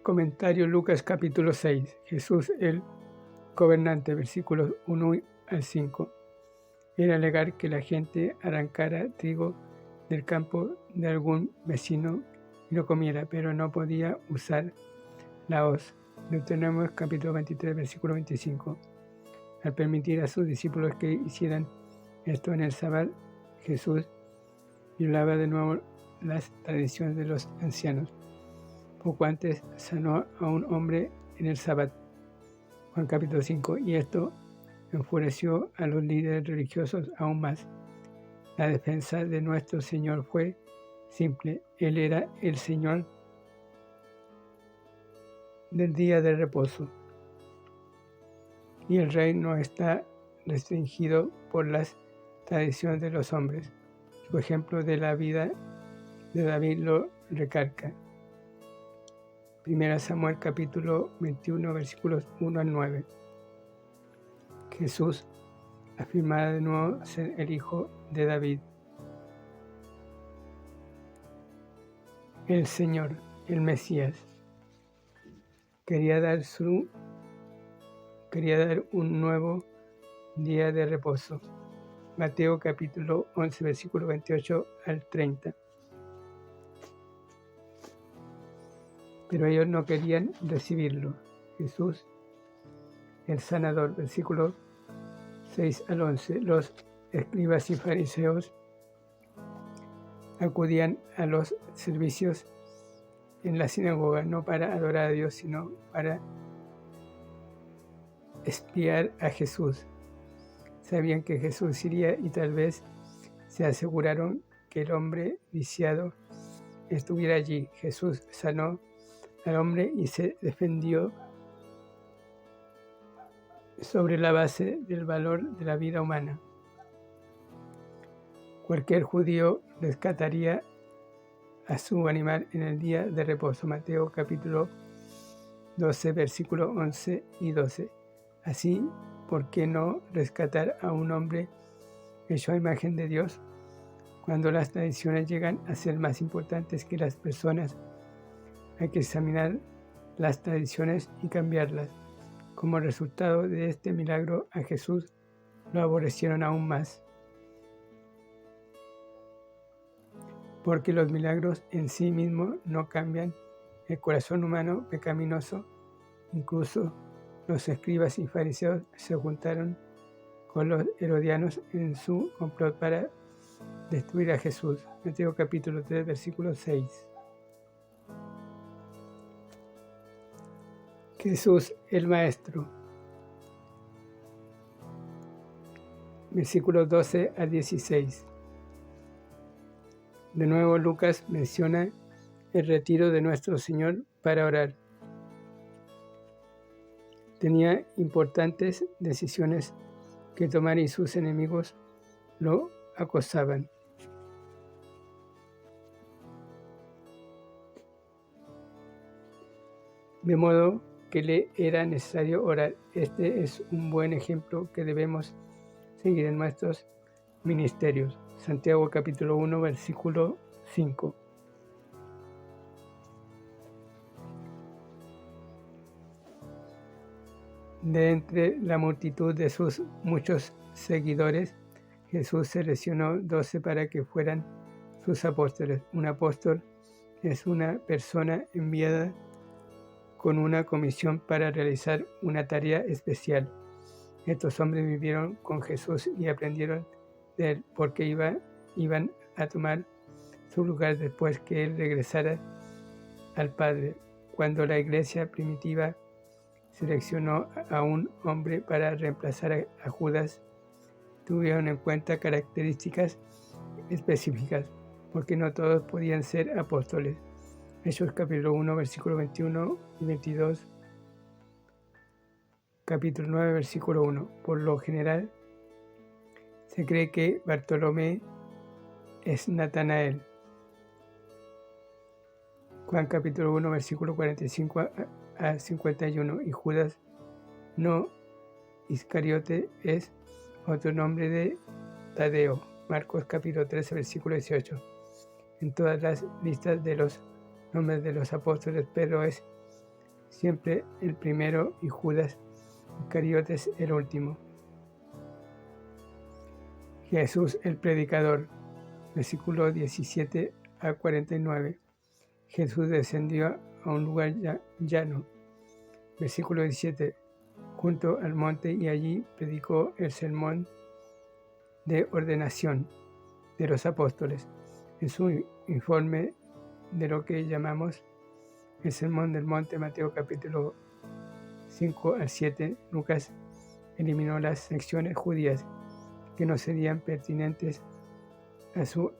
Comentario Lucas capítulo 6. Jesús el gobernante, versículos 1 al 5. Era legal que la gente arrancara trigo del campo de algún vecino y lo comiera, pero no podía usar la hoz. Deuteronomio capítulo 23, versículo 25. Al permitir a sus discípulos que hicieran esto en el sábado, Jesús violaba de nuevo las tradiciones de los ancianos. Poco antes sanó a un hombre en el sábado, Juan capítulo 5, y esto enfureció a los líderes religiosos aún más. La defensa de nuestro Señor fue simple: Él era el Señor del día de reposo, y el Rey no está restringido por las tradiciones de los hombres. Su ejemplo de la vida de David lo recalca. 1 Samuel capítulo 21, versículos 1 al 9. Jesús afirmaba de nuevo ser el Hijo de David. El Señor, el Mesías, quería dar un nuevo día de reposo. Mateo capítulo 11, versículo 28 al 30. Pero ellos no querían recibirlo. Jesús, el sanador, versículos 6 al 11. Los escribas y fariseos acudían a los servicios en la sinagoga no para adorar a Dios, sino para espiar a Jesús. Sabían que Jesús iría y tal vez se aseguraron que el hombre viciado estuviera allí. Jesús sanó al hombre y se defendió sobre la base del valor de la vida humana. Cualquier judío rescataría a su animal en el día de reposo. Mateo capítulo 12, versículos 11 y 12. Así, ¿por qué no rescatar a un hombre hecho a imagen de Dios? Cuando las tradiciones llegan a ser más importantes que las personas, hay que examinar las tradiciones y cambiarlas. Como resultado de este milagro, a Jesús lo aborrecieron aún más. Porque los milagros en sí mismos no cambian el corazón humano pecaminoso. Incluso los escribas y fariseos se juntaron con los herodianos en su complot para destruir a Jesús. Mateo capítulo 3, versículo 6. Jesús el Maestro. Versículos 12 a 16. De nuevo Lucas menciona el retiro de nuestro Señor para orar. Tenía importantes decisiones que tomar y sus enemigos lo acosaban. De modo que le era necesario orar. Este es un buen ejemplo que debemos seguir en nuestros ministerios. Santiago capítulo 1, versículo 5. De entre la multitud de sus muchos seguidores, Jesús seleccionó 12 para que fueran sus apóstoles. Un apóstol es una persona enviada con una comisión para realizar una tarea especial. Estos hombres vivieron con Jesús y aprendieron de él, porque iban a tomar su lugar después que él regresara al Padre. Cuando la iglesia primitiva seleccionó a un hombre para reemplazar a Judas, tuvieron en cuenta características específicas, porque no todos podían ser apóstoles. Hechos capítulo 1, versículo 21 y 22. Capítulo 9, versículo 1. Por lo general, se cree que Bartolomé es Natanael. Juan capítulo 1, versículo 45 a 51. Y Judas no Iscariote es otro nombre de Tadeo. Marcos capítulo 13, versículo 18. En todas las listas de los nombres de los apóstoles, Pedro es siempre el primero y Judas Iscariotes el último. Jesús el predicador, versículo 17 a 49. Jesús descendió a un lugar llano, versículo 17, junto al monte, y allí predicó el sermón de ordenación de los apóstoles. En su informe de lo que llamamos el sermón del monte, Mateo capítulo 5 al 7, Lucas eliminó las secciones judías que no serían pertinentes a su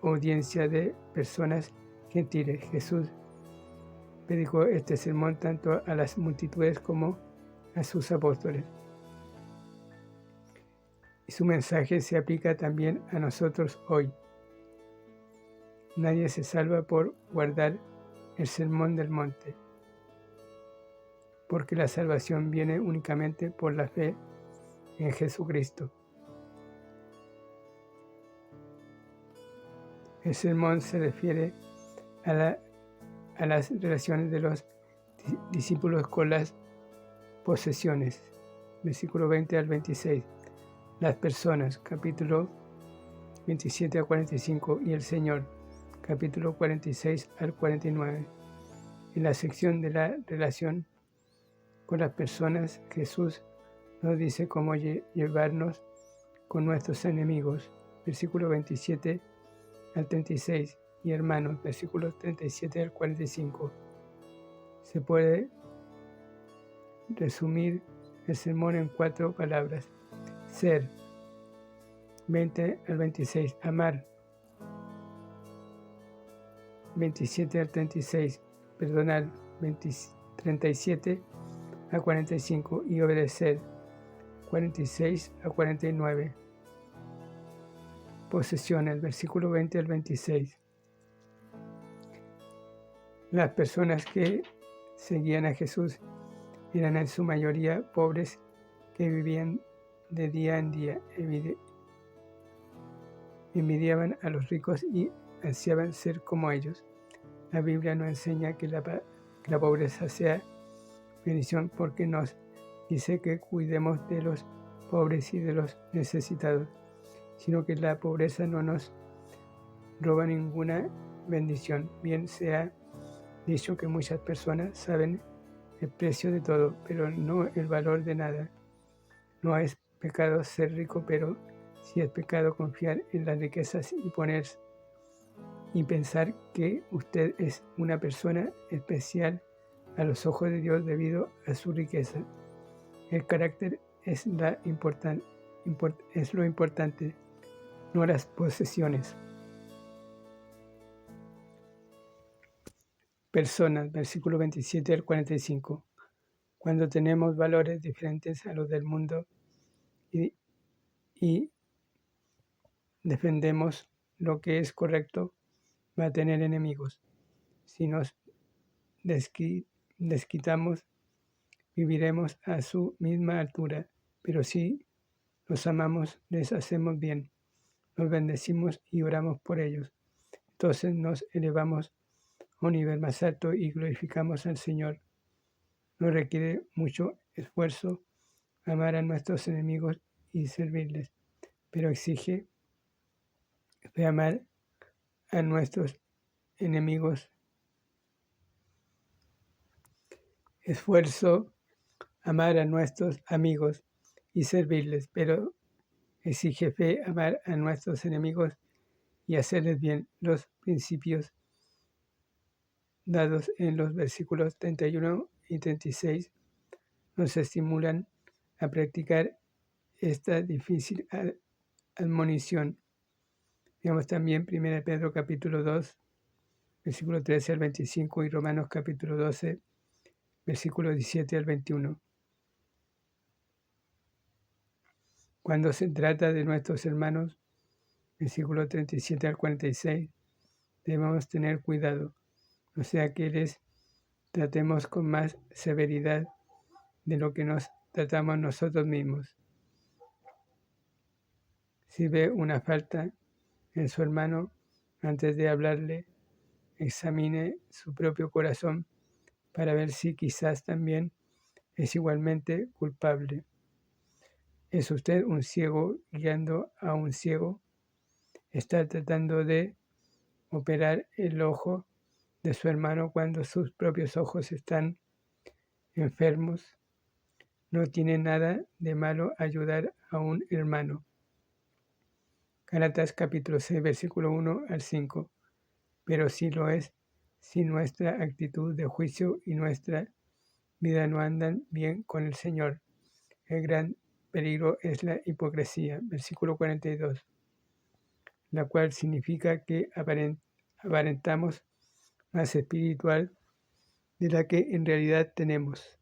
audiencia de personas gentiles. Jesús predicó este sermón tanto a las multitudes como a sus apóstoles. Y su mensaje se aplica también a nosotros hoy. Nadie se salva por guardar el sermón del monte, porque la salvación viene únicamente por la fe en Jesucristo. El sermón se refiere a las relaciones de los discípulos con las posesiones, versículo 20 al 26, las personas, capítulo 27 al 45, y el Señor, capítulo 46 al 49. En la sección de la relación con las personas, Jesús nos dice cómo llevarnos con nuestros enemigos, versículo 27 al 36, y hermanos, versículos 37 al 45. Se puede resumir el sermón en 4 palabras: ser, 20 al 26, amar, 27 al 36, perdonar, 37 a 45, y obedecer, 46 a 49. Posesiones, versículo 20 al 26. Las personas que seguían a Jesús eran en su mayoría pobres que vivían de día en día, envidiaban a los ricos y ansiaban ser como ellos. La Biblia nos enseña que la pobreza sea bendición, porque nos dice que cuidemos de los pobres y de los necesitados, sino que la pobreza no nos roba ninguna bendición. Bien se ha dicho que muchas personas saben el precio de todo, pero no el valor de nada. No es pecado ser rico, pero sí es pecado confiar en las riquezas y pensar que usted es una persona especial a los ojos de Dios debido a su riqueza. El carácter es lo importante, no las posesiones. Personas, versículo 27 al 45. Cuando tenemos valores diferentes a los del mundo y defendemos lo que es correcto, va a tener enemigos. Si nos desquitamos, viviremos a su misma altura, pero si los amamos, les hacemos bien, los bendecimos y oramos por ellos. Entonces nos elevamos a un nivel más alto y glorificamos al Señor. No requiere mucho esfuerzo amar a nuestros enemigos y servirles, pero exige amar a nuestros enemigos. Esfuerzo amar a nuestros amigos y servirles, pero exige fe amar a nuestros enemigos y hacerles bien. Los principios dados en los versículos 31 y 36 nos estimulan a practicar esta difícil admonición. Veamos también 1 Pedro capítulo 2, versículo 13 al 25, y Romanos capítulo 12, versículo 17 al 21. Cuando se trata de nuestros hermanos, versículo 37 al 46, debemos tener cuidado, no sea que les tratemos con más severidad de lo que nos tratamos nosotros mismos. Si ve una falta en su hermano, antes de hablarle, examine su propio corazón para ver si quizás también es igualmente culpable. ¿Es usted un ciego guiando a un ciego? ¿Está tratando de operar el ojo de su hermano cuando sus propios ojos están enfermos? No tiene nada de malo ayudar a un hermano. Gálatas capítulo 6, versículo 1 al 5. Pero sí lo es si nuestra actitud de juicio y nuestra vida no andan bien con el Señor. El gran peligro es la hipocresía, versículo 42, la cual significa que aparentamos más espiritual de la que en realidad tenemos.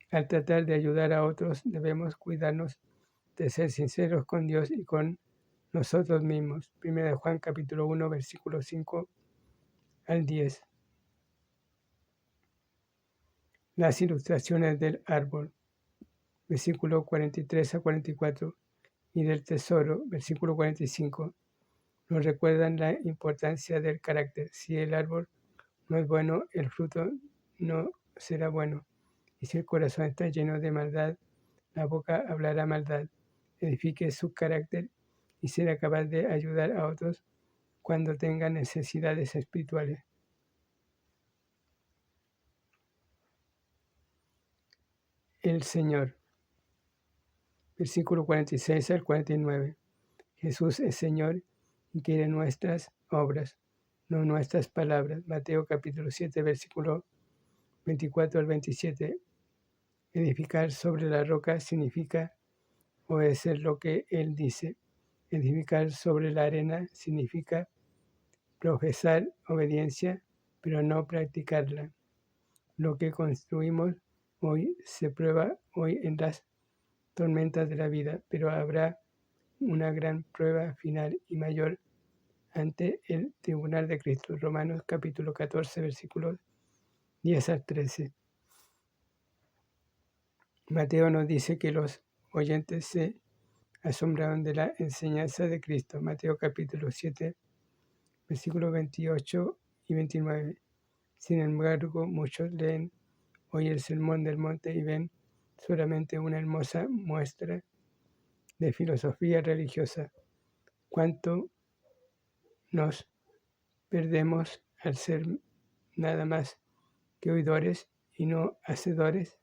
Al tratar de ayudar a otros, debemos cuidarnos de ser sinceros con Dios y con nosotros mismos. 1 Juan capítulo 1, versículo 5 al 10. Las ilustraciones del árbol, versículo 43 a 44, y del tesoro, versículo 45, nos recuerdan la importancia del carácter. Si el árbol no es bueno, el fruto no será bueno. Y si el corazón está lleno de maldad, la boca hablará maldad. Edifique su carácter y será capaz de ayudar a otros cuando tengan necesidades espirituales. El Señor. Versículo 46 al 49. Jesús es Señor y quiere nuestras obras, no nuestras palabras. Mateo capítulo 7, versículo 24 al 27. Edificar sobre la roca significa obedecer lo que Él dice. Edificar sobre la arena significa profesar obediencia, pero no practicarla. Lo que construimos hoy se prueba hoy en las tormentas de la vida, pero habrá una gran prueba final y mayor ante el tribunal de Cristo. Romanos capítulo 14, versículos 10 al 13. Mateo nos dice que los oyentes se asombraron de la enseñanza de Cristo. Mateo capítulo 7, versículos 28 y 29. Sin embargo, muchos leen hoy el Sermón del Monte y ven solamente una hermosa muestra de filosofía religiosa. ¿Cuánto nos perdemos al ser nada más que oidores y no hacedores?